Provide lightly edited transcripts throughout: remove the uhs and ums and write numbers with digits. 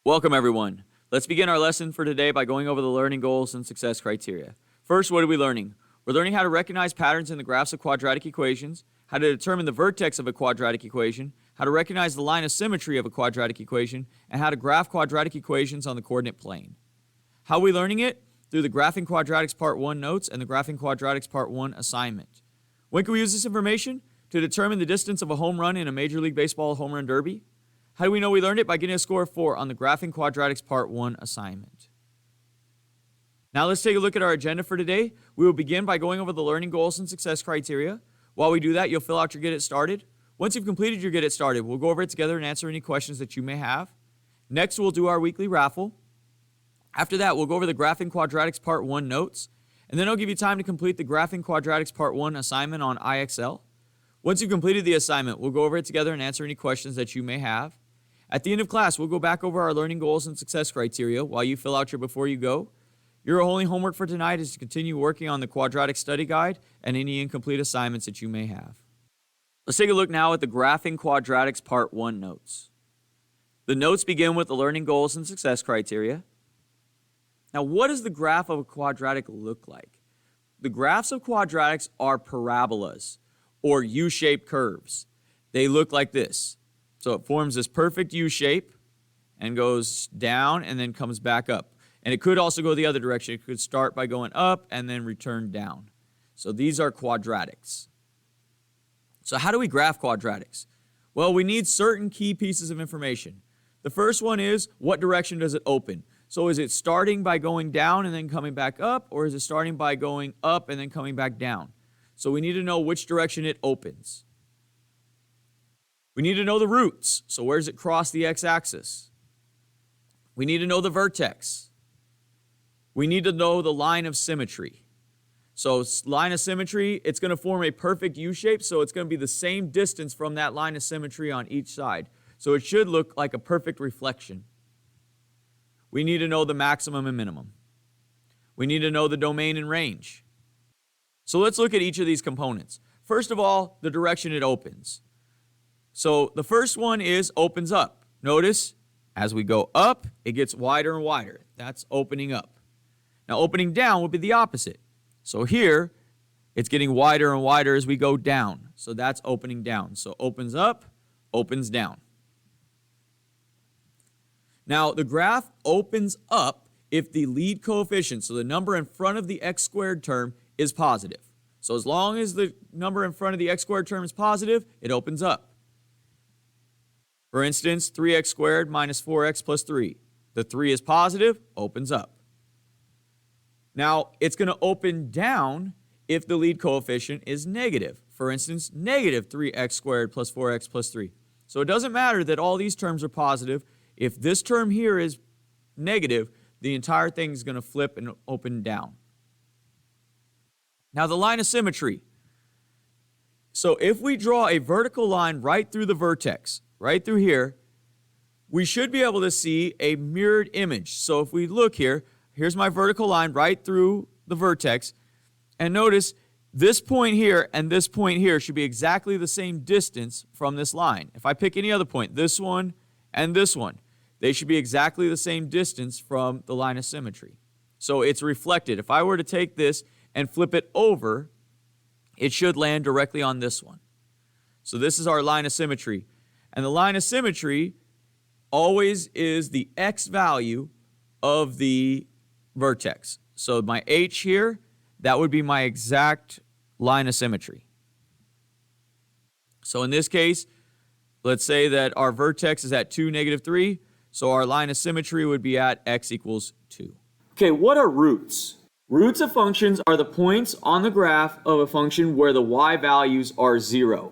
Welcome, everyone. Let's begin our lesson for today by going over the learning goals and success criteria. First, what are we learning? We're learning how to recognize patterns in the graphs of quadratic equations, how to determine the vertex of a quadratic equation, how to recognize the line of symmetry of a quadratic equation, and how to graph quadratic equations on the coordinate plane. How are we learning it? Through the Graphing Quadratics Part 1 notes and the Graphing Quadratics Part 1 assignment. When can we use this information? To determine the distance of a home run in a Major League Baseball home run derby. How do we know we learned it? By getting a score of 4 on the Graphing Quadratics Part 1 assignment. Now let's take a look at our agenda for today. We will begin by going over the learning goals and success criteria. While we do that, you'll fill out your Get It Started. Once you've completed your Get It Started, we'll go over it together and answer any questions that you may have. Next, we'll do our weekly raffle. After that, we'll go over the Graphing Quadratics Part 1 notes, and then I'll give you time to complete the Graphing Quadratics Part 1 assignment on IXL. Once you've completed the assignment, we'll go over it together and answer any questions that you may have. At the end of class, we'll go back over our learning goals and success criteria while you fill out your Before You Go. Your only homework for tonight is to continue working on the quadratic study guide and any incomplete assignments that you may have. Let's take a look now at the Graphing Quadratics Part 1 notes. The notes begin with the learning goals and success criteria. Now, what does the graph of a quadratic look like? The graphs of quadratics are parabolas, or U-shaped curves. They look like this. So it forms this perfect U shape and goes down and then comes back up. And it could also go the other direction. It could start by going up and then return down. So these are quadratics. So how do we graph quadratics? Well, we need certain key pieces of information. The first one is, what direction does it open? So is it starting by going down and then coming back up, or is it starting by going up and then coming back down? So we need to know which direction it opens. We need to know the roots. So where does it cross the x-axis? We need to know the vertex. We need to know the line of symmetry. So line of symmetry, it's going to form a perfect U shape, so it's going to be the same distance from that line of symmetry on each side. So it should look like a perfect reflection. We need to know the maximum and minimum. We need to know the domain and range. So let's look at each of these components. First of all, the direction it opens. So the first one is opens up. Notice, as we go up, it gets wider and wider. That's opening up. Now opening down would be the opposite. So here, it's getting wider and wider as we go down. So that's opening down. So opens up, opens down. Now the graph opens up if the lead coefficient, so the number in front of the x squared term, is positive. So as long as the number in front of the x squared term is positive, it opens up. For instance, 3x squared minus 4x plus 3. The 3 is positive, opens up. Now, it's going to open down if the lead coefficient is negative. For instance, negative 3x squared plus 4x plus 3. So it doesn't matter that all these terms are positive. If this term here is negative, the entire thing is going to flip and open down. Now, the line of symmetry. So if we draw a vertical line right through the vertex, right through here, we should be able to see a mirrored image. So if we look here, here's my vertical line right through the vertex, and notice this point here and this point here should be exactly the same distance from this line. If I pick any other point, this one and this one, they should be exactly the same distance from the line of symmetry. So it's reflected. If I were to take this and flip it over, it should land directly on this one. So this is our line of symmetry. And the line of symmetry always is the x value of the vertex. So my h here, that would be my exact line of symmetry. So in this case, let's say that our vertex is at 2, -3. So our line of symmetry would be at x equals 2. Okay, what are roots? Roots of functions are the points on the graph of a function where the y values are 0.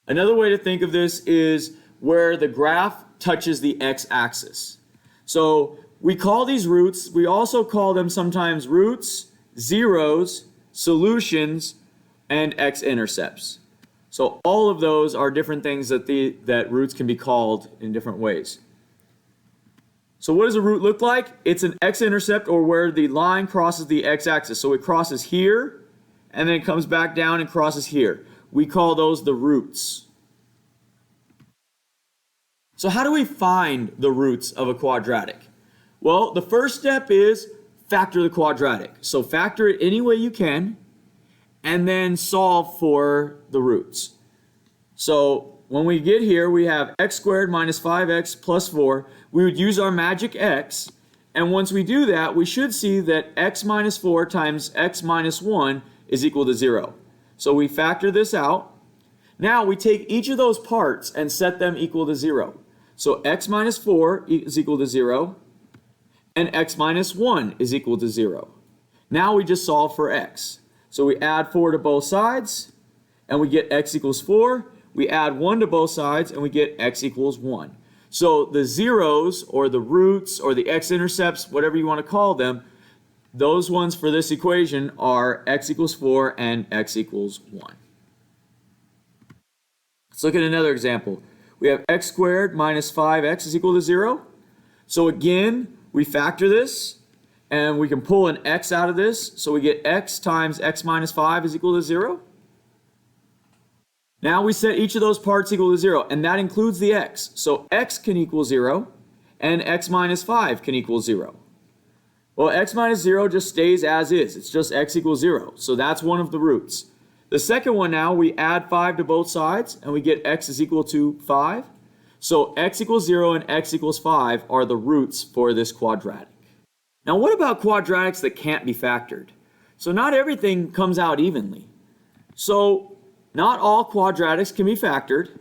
Another way to think of this is where the graph touches the x-axis. So we call these roots, we also call them sometimes roots, zeros, solutions, and x-intercepts. So all of those are different things that roots can be called in different ways. So what does a root look like? It's an x-intercept, or where the line crosses the x-axis. So it crosses here, and then it comes back down and crosses here. We call those the roots. So how do we find the roots of a quadratic? Well, the first step is factor the quadratic. So factor it any way you can, and then solve for the roots. So when we get here, we have x squared minus 5x plus 4. We would use our magic x, and once we do that, we should see that x minus 4 times x minus 1 is equal to 0. So we factor this out. Now we take each of those parts and set them equal to 0. So x minus 4 is equal to 0, and x minus 1 is equal to 0. Now we just solve for x. So we add 4 to both sides, and we get x equals 4. We add 1 to both sides, and we get x equals 1. So the zeros, or the roots, or the x-intercepts, whatever you want to call them, those ones for this equation are x equals 4 and x equals 1. Let's look at another example. We have x squared minus 5x is equal to 0. So again, we factor this, and we can pull an x out of this. So we get x times x minus 5 is equal to 0. Now we set each of those parts equal to 0, and that includes the x. So x can equal 0, and x minus 5 can equal 0. Well, x minus 0 just stays as is. It's just x equals 0. So that's one of the roots. The second one now, we add 5 to both sides, and we get x is equal to 5. So x equals 0 and x equals 5 are the roots for this quadratic. Now what about quadratics that can't be factored? So not everything comes out evenly. So not all quadratics can be factored.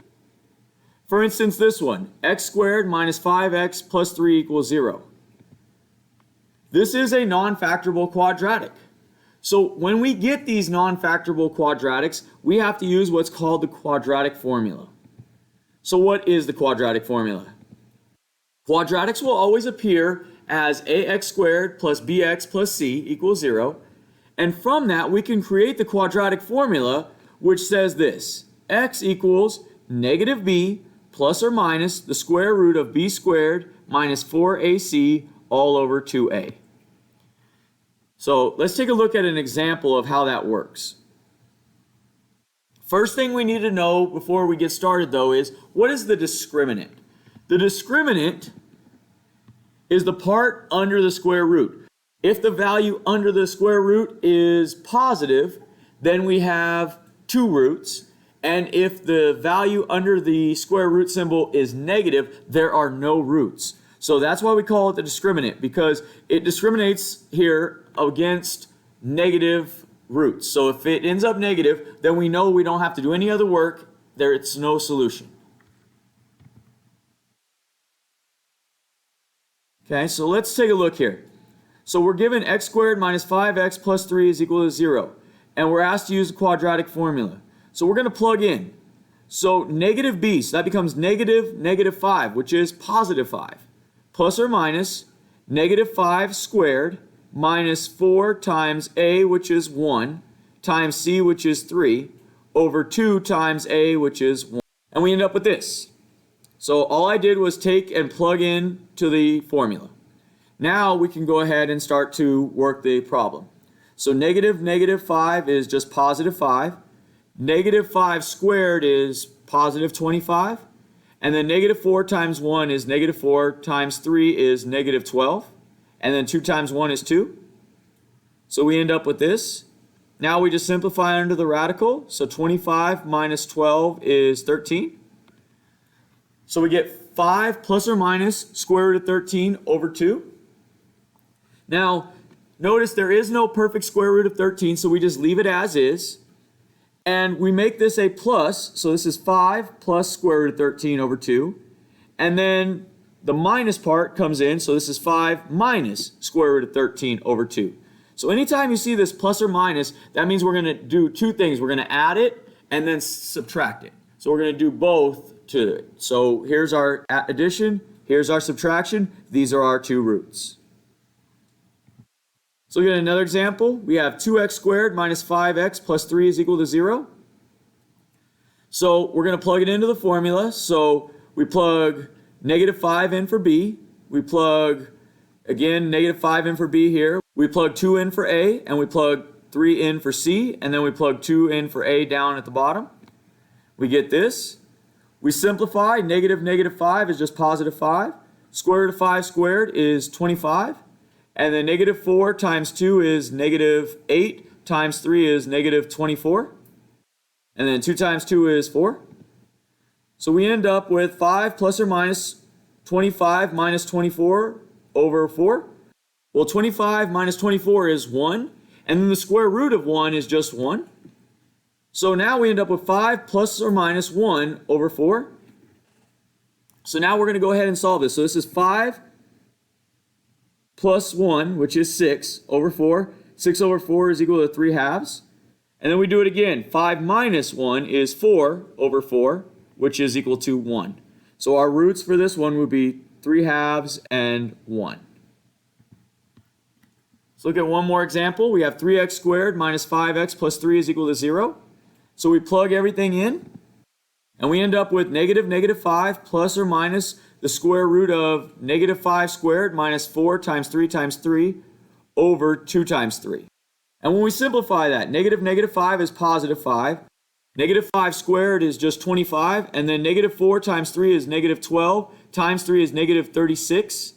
For instance, this one, x squared minus 5x plus 3 equals 0. This is a non-factorable quadratic. So when we get these non-factorable quadratics, we have to use what's called the quadratic formula. So what is the quadratic formula? Quadratics will always appear as ax squared plus bx plus c equals 0. And from that, we can create the quadratic formula, which says this: x equals negative b plus or minus the square root of b squared minus 4ac all over 2a. So let's take a look at an example of how that works. First thing we need to know before we get started, though, is what is the discriminant? The discriminant is the part under the square root. If the value under the square root is positive, then we have two roots. And if the value under the square root symbol is negative, there are no roots. So that's why we call it the discriminant, because it discriminates here against negative roots. So if it ends up negative, then we know we don't have to do any other work. It's no solution. Okay, so let's take a look here. So we're given x squared minus 5x plus 3 is equal to 0. And we're asked to use the quadratic formula. So we're going to plug in. So negative b, so that becomes negative 5, which is positive 5. Plus or minus negative 5 squared minus 4 times a, which is 1, times c, which is 3, over 2 times a, which is 1. And we end up with this. So all I did was take and plug in to the formula. Now we can go ahead and start to work the problem. So negative 5 is just positive 5. Negative 5 squared is positive 25. And then negative 4 times 1 is negative 4 times 3 is negative 12. And then 2 times 1 is 2. So we end up with this. Now we just simplify under the radical. So 25 minus 12 is 13. So we get 5 plus or minus square root of 13 over 2. Now, notice there is no perfect square root of 13, so we just leave it as is. And we make this a plus, so this is 5 plus square root of 13 over 2. And then the minus part comes in, so this is 5 minus square root of 13 over 2. So anytime you see this plus or minus, that means we're going to do two things. We're going to add it and then subtract it. So we're going to do both to it. So here's our addition, here's our subtraction. These are our two roots. So we get another example. We have 2x squared minus 5x plus 3 is equal to 0. So we're going to plug it into the formula. So we plug negative 5 in for b. We plug, again, negative 5 in for b here. We plug 2 in for a, and we plug 3 in for c, and then we plug 2 in for a down at the bottom. We get this. We simplify. Negative 5 is just positive 5. Square root of 5 squared is 25. And then negative 4 times 2 is negative 8 times 3 is negative 24. And then 2 times 2 is 4. So we end up with 5 plus or minus 25 minus 24 over 4. Well, 25 minus 24 is 1. And then the square root of 1 is just 1. So now we end up with 5 plus or minus 1 over 4. So now we're going to go ahead and solve this. So this is 5 plus 1, which is 6, over 4. 6 over 4 is equal to 3 halves. And then we do it again. 5 minus 1 is 4 over 4, which is equal to 1. So our roots for this one would be 3 halves and 1. Let's look at one more example. We have 3x squared minus 5x plus 3 is equal to 0. So we plug everything in, and we end up with negative 5 plus or minus the square root of negative 5 squared minus 4 times 3 over 2 times 3. And when we simplify that, negative 5 is positive 5. Negative 5 squared is just 25. And then negative 4 times 3 is negative 12. Times 3 is negative 36.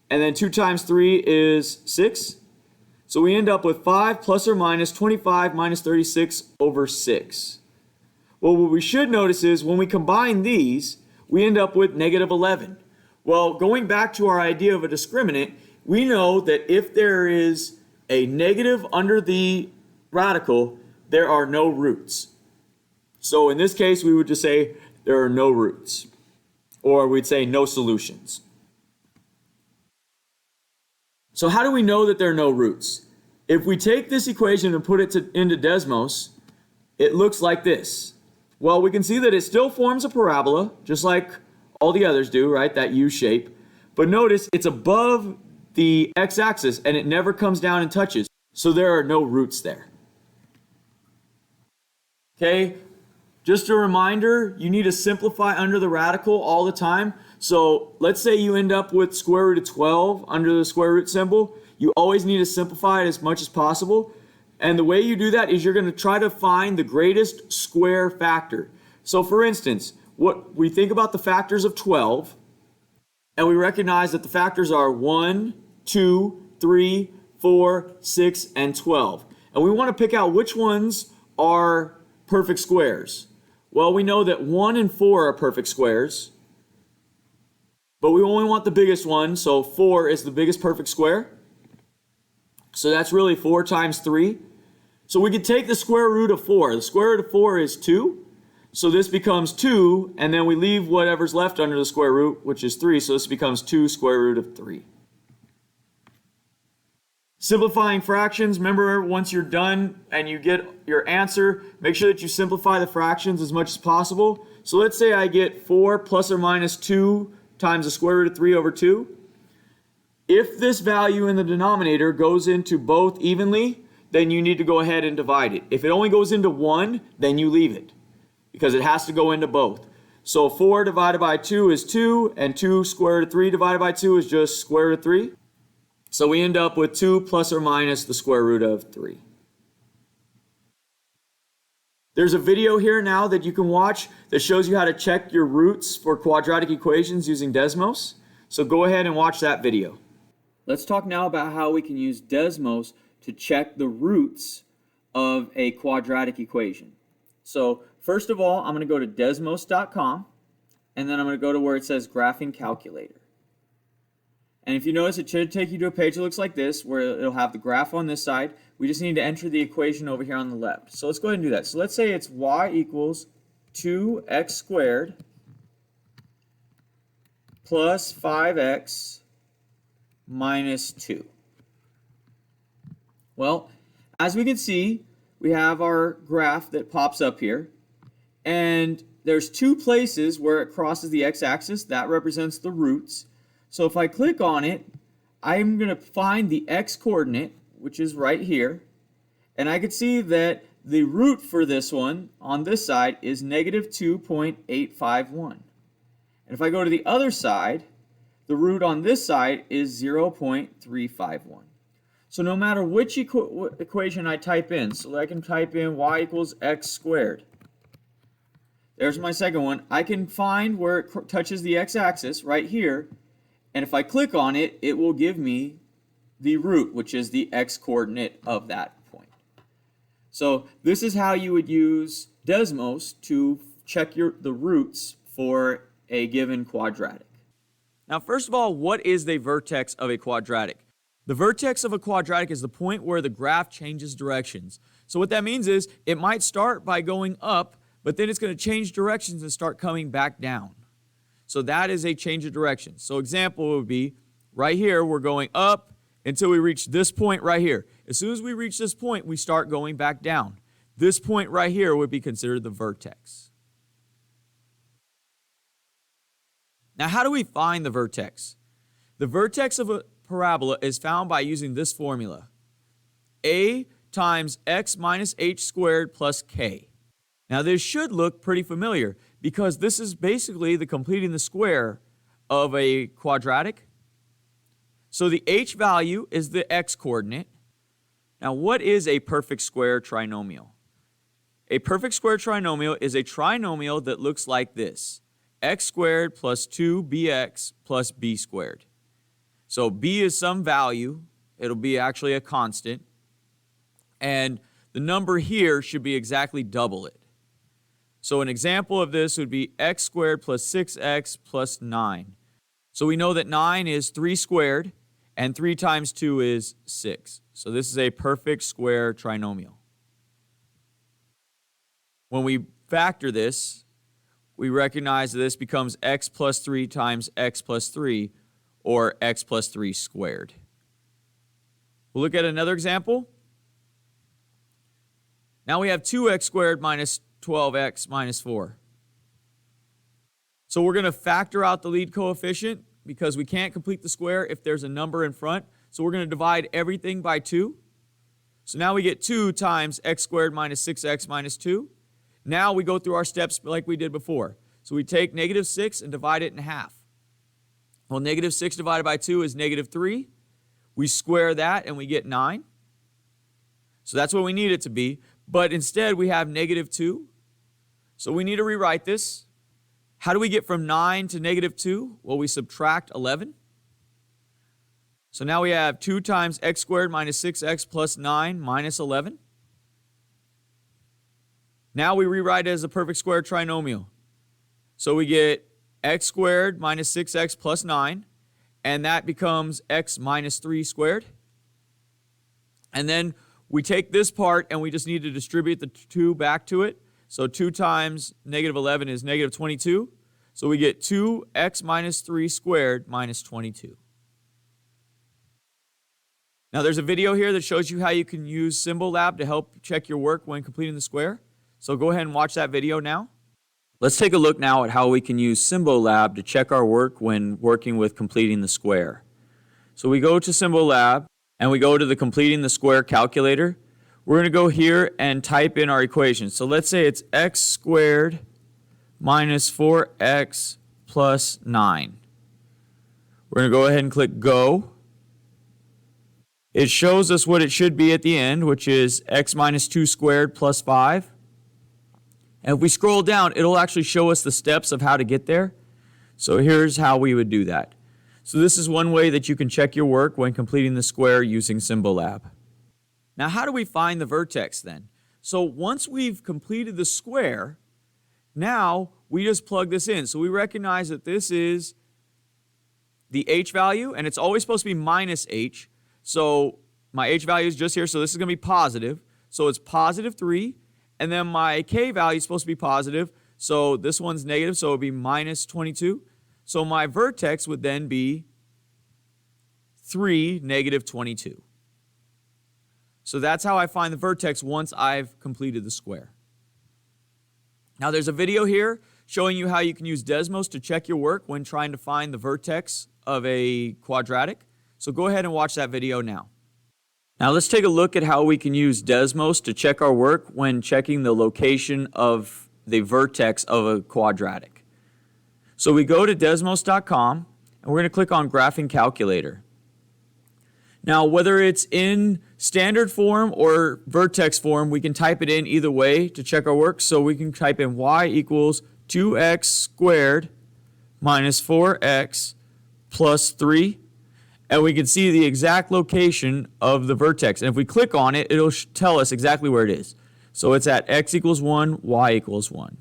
And then 2 times 3 is 6. So we end up with 5 plus or minus 25 minus 36 over 6. Well, what we should notice is when we combine these, we end up with negative 11. Well, going back to our idea of a discriminant, we know that if there is a negative under the radical, there are no roots. So in this case, we would just say there are no roots, or we'd say no solutions. So how do we know that there are no roots? If we take this equation and put it into Desmos, it looks like this. Well, we can see that it still forms a parabola, just like all the others do, right? That U shape. But notice it's above the x-axis and it never comes down and touches. So there are no roots there. Okay, just a reminder, you need to simplify under the radical all the time. So let's say you end up with square root of 12 under the square root symbol. You always need to simplify it as much as possible. And the way you do that is you're going to try to find the greatest square factor. So for instance, what we think about the factors of 12, and we recognize that the factors are 1, 2, 3, 4, 6, and 12. And we want to pick out which ones are perfect squares. Well, we know that 1 and 4 are perfect squares, but we only want the biggest one, so 4 is the biggest perfect square. So that's really 4 times 3. So we could take the square root of 4. The square root of 4 is 2. So this becomes 2, and then we leave whatever's left under the square root, which is 3. So this becomes 2 square root of 3. Simplifying fractions, remember once you're done and you get your answer, make sure that you simplify the fractions as much as possible. So let's say I get 4 plus or minus 2 times the square root of 3 over 2. If this value in the denominator goes into both evenly, then you need to go ahead and divide it. If it only goes into one, then you leave it, because it has to go into both. So 4 divided by 2 is 2, and 2 square root of 3 divided by 2 is just square root of 3. So we end up with 2 plus or minus the square root of 3. There's a video here now that you can watch that shows you how to check your roots for quadratic equations using Desmos. So go ahead and watch that video. Let's talk now about how we can use Desmos to check the roots of a quadratic equation. So first of all, I'm going to go to desmos.com, and then I'm going to go to where it says Graphing Calculator. And if you notice, it should take you to a page that looks like this, where it'll have the graph on this side. We just need to enter the equation over here on the left. So let's go ahead and do that. So let's say it's y equals 2x squared plus 5x minus 2. Well, as we can see, we have our graph that pops up here, and there's two places where it crosses the x-axis. That represents the roots. So if I click on it, I'm going to find the x-coordinate, which is right here, and I can see that the root for this one on this side is negative 2.851. And if I go to the other side, the root on this side is 0.351. So no matter which equation I type in, so I can type in y equals x squared, There's my second one. I can find where it touches the x-axis right here, and if I click on it, it will give me the root, which is the x-coordinate of that point. So this is how you would use Desmos to check the roots for a given quadratic. Now, first of all, what is the vertex of a quadratic? The vertex of a quadratic is the point where the graph changes directions. So what that means is it might start by going up, but then it's going to change directions and start coming back down. So that is a change of direction. So example would be right here, we're going up until we reach this point right here. As soon as we reach this point, we start going back down. This point right here would be considered the vertex. Now, how do we find the vertex? The vertex of a parabola is found by using this formula. A times x minus h squared plus k. Now, this should look pretty familiar because this is basically the completing the square of a quadratic. So the h value is the x-coordinate. Now, what is a perfect square trinomial? A perfect square trinomial is a trinomial that looks like this. X squared plus 2bx plus b squared. So b is some value. It'll be actually a constant. And the number here should be exactly double it. So an example of this would be x squared plus 6x plus 9. So we know that 9 is 3 squared, and 3 times 2 is 6. So this is a perfect square trinomial. When we factor this, we recognize that this becomes x plus 3 times x plus 3, or x plus 3 squared. We'll look at another example. Now we have 2x squared minus 12x minus 4. So we're going to factor out the lead coefficient because we can't complete the square if there's a number in front. So we're going to divide everything by 2. So now we get 2 times x squared minus 6x minus 2. Now we go through our steps like we did before. So we take negative 6 and divide it in half. Well, negative 6 divided by 2 is negative 3. We square that and we get 9. So that's what we need it to be. But instead we have negative 2. So we need to rewrite this. How do we get from 9 to negative 2? Well, we subtract 11. So now we have 2 times x squared minus 6x plus 9 minus 11. Now we rewrite it as a perfect square trinomial. So we get x squared minus 6x plus 9, and that becomes x minus 3 squared. And then we take this part and we just need to distribute the 2 back to it. So 2 times negative 11 is negative 22. So we get 2x minus 3 squared minus 22. Now there's a video here that shows you how you can use Symbol Lab to help check your work when completing the square. So go ahead and watch that video now. Let's take a look now at how we can use Symbol Lab to check our work when working with completing the square. So we go to Symbol Lab and we go to the completing the square calculator. We're going to go here and type in our equation. So let's say it's x squared minus 4x plus 9. We're going to go ahead and click go. It shows us what it should be at the end, which is x minus 2 squared plus 5. And if we scroll down, it'll actually show us the steps of how to get there. So here's how we would do that. So this is one way that you can check your work when completing the square using Symbol Lab. Now, how do we find the vertex then? So once we've completed the square, now we just plug this in. So we recognize that this is the h value, and it's always supposed to be minus h. So my h value is just here, so this is going to be positive. So it's positive 3. And then my k value is supposed to be positive, so this one's negative, so it would be minus 22. So my vertex would then be 3, negative 22. So that's how I find the vertex once I've completed the square. Now there's a video here showing you how you can use Desmos to check your work when trying to find the vertex of a quadratic. So go ahead and watch that video now. Now let's take a look at how we can use Desmos to check our work when checking the location of the vertex of a quadratic. So we go to Desmos.com and we're going to click on Graphing Calculator. Now, whether it's in standard form or vertex form, we can type it in either way to check our work. So we can type in y equals 2x squared minus 4x plus 3. And we can see the exact location of the vertex. And if we click on it, it'll tell us exactly where it is. So it's at x equals 1, y equals 1.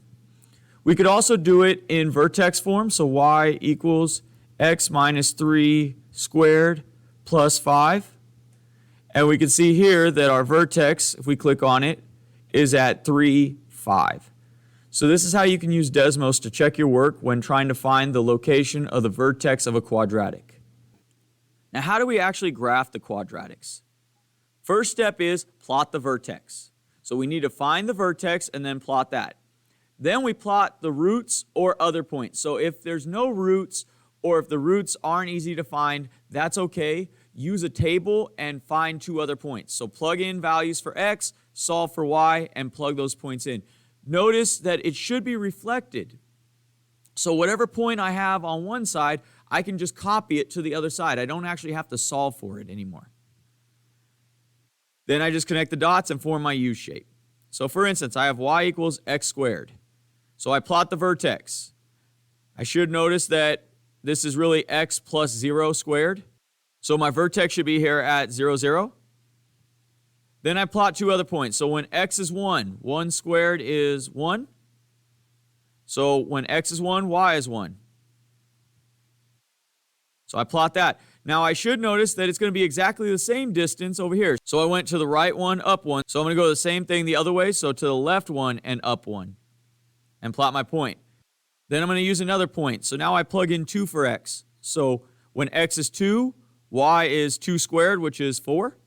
We could also do it in vertex form. So y equals x minus 3 squared plus 5. And we can see here that our vertex, if we click on it, is at 3, 5. So this is how you can use Desmos to check your work when trying to find the location of the vertex of a quadratic. Now, how do we actually graph the quadratics? First step is plot the vertex. So we need to find the vertex and then plot that. Then we plot the roots or other points. So if there's no roots or if the roots aren't easy to find, that's okay. Use a table and find 2 other points. So plug in values for x, solve for y, and plug those points in. Notice that it should be reflected. So whatever point I have on one side, I can just copy it to the other side. I don't actually have to solve for it anymore. Then I just connect the dots and form my U shape. So for instance, I have y equals x squared. So I plot the vertex. I should notice that this is really x plus 0 squared. So my vertex should be here at 0, 0. Then I plot 2 other points. So when x is 1, 1 squared is 1. So when x is 1, y is 1. So I plot that. Now I should notice that it's going to be exactly the same distance over here. So I went to the right one, up 1. So I'm going to go the same thing the other way. So to the left 1 and up 1. And plot my point. Then I'm going to use another point. So now I plug in 2 for x. So when x is 2, y is 2 squared, which is 4.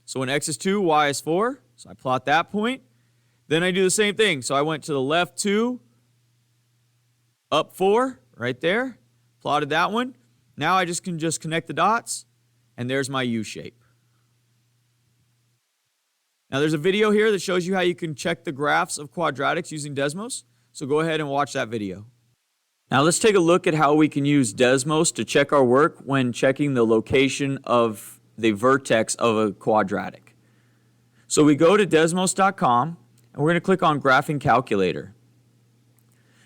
So when x is 2, y is 4. So I plot that point. Then I do the same thing. So I went to the left 2, up 4, right there. Plotted that one. Now I can connect the dots, and there's my U shape. Now there's a video here that shows you how you can check the graphs of quadratics using Desmos. So go ahead and watch that video. Now let's take a look at how we can use Desmos to check our work when checking the location of the vertex of a quadratic. So we go to desmos.com, and we're going to click on Graphing Calculator.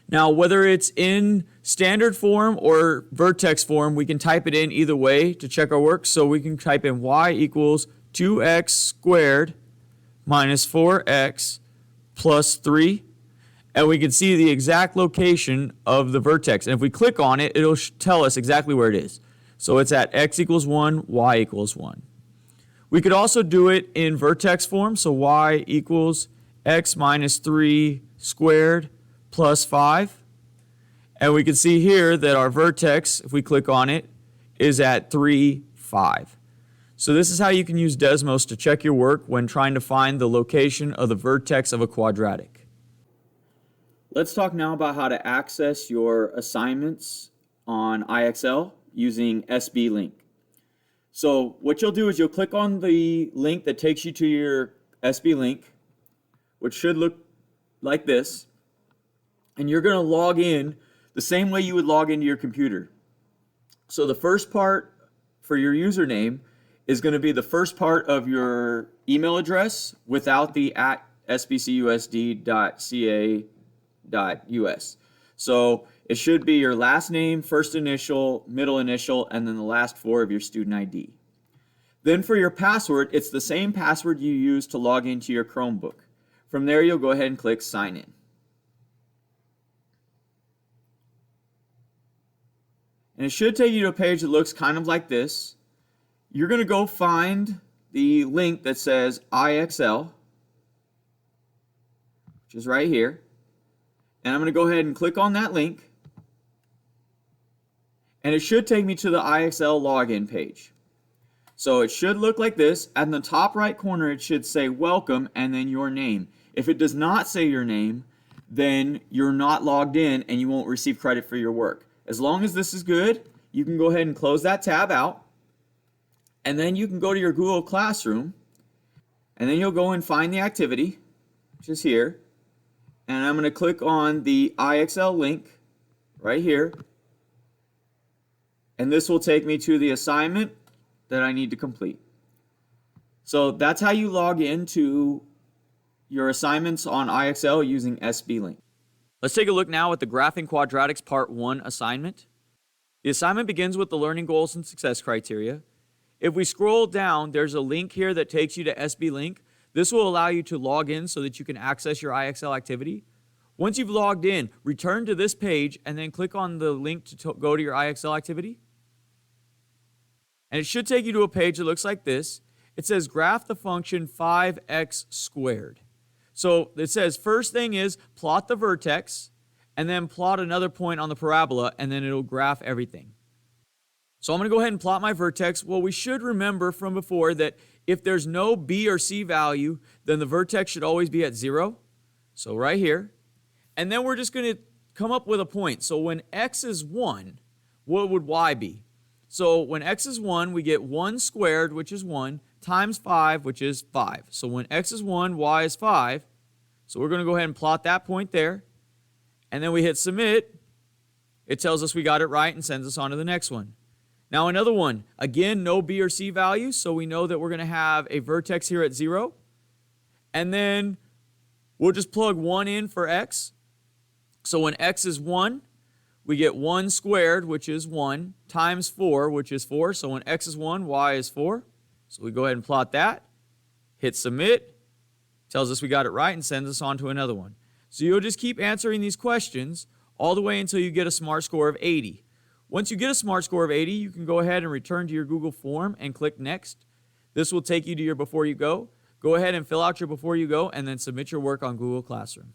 Now, whether it's in standard form or vertex form, we can type it in either way to check our work. So we can type in y equals 2x squared minus 4x plus 3. And we can see the exact location of the vertex. And if we click on it, it'll tell us exactly where it is. So it's at x equals 1, y equals 1. We could also do it in vertex form. So y equals x minus 3 squared plus 5. And we can see here that our vertex, if we click on it, is at 3, 5. So this is how you can use Desmos to check your work when trying to find the location of the vertex of a quadratic. Let's talk now about how to access your assignments on IXL using SBLink. So what you'll do is you'll click on the link that takes you to your SBLink, which should look like this. And you're going to log in the same way you would log into your computer. So the first part for your username is going to be the first part of your email address without the @sbcusd.ca.us. So it should be your last name, first initial, middle initial, and then the last 4 of your student ID. Then for your password, it's the same password you use to log into your Chromebook. From there, you'll go ahead and click Sign In. And it should take you to a page that looks kind of like this. You're going to go find the link that says IXL, which is right here. And I'm going to go ahead and click on that link. And it should take me to the IXL login page. So it should look like this. At the top right corner, it should say welcome and then your name. If it does not say your name, then you're not logged in and you won't receive credit for your work. As long as this is good, you can go ahead and close that tab out. And then you can go to your Google Classroom. And then you'll go and find the activity, which is here. And I'm going to click on the IXL link right here. And this will take me to the assignment that I need to complete. So that's how you log into your assignments on IXL using SBLink. Let's take a look now at the Graphing Quadratics Part 1 assignment. The assignment begins with the learning goals and success criteria. If we scroll down, there's a link here that takes you to SBLink. This will allow you to log in so that you can access your IXL activity. Once you've logged in, return to this page and then click on the link to go to your IXL activity. And it should take you to a page that looks like this. It says graph the function 5x squared. So it says first thing is plot the vertex and then plot another point on the parabola and then it'll graph everything. So I'm going to go ahead and plot my vertex. Well, we should remember from before that if there's no b or c value, then the vertex should always be at 0. So right here. And then we're just going to come up with a point. So when x is 1, what would y be? So when x is 1, we get 1 squared, which is 1, times 5, which is 5. So when x is 1, y is 5. So we're going to go ahead and plot that point there. And then we hit submit. It tells us we got it right and sends us on to the next one. Now another one. Again, no b or c values, so we know that we're going to have a vertex here at 0. And then we'll just plug 1 in for x. So when x is 1, we get 1 squared, which is 1, times 4, which is 4. So when x is 1, y is 4. So we go ahead and plot that, hit submit, tells us we got it right and sends us on to another one. So you'll just keep answering these questions all the way until you get a SMART score of 80. Once you get a SMART score of 80, you can go ahead and return to your Google form and click Next. This will take you to your Before You Go. Go ahead and fill out your Before You Go and then submit your work on Google Classroom.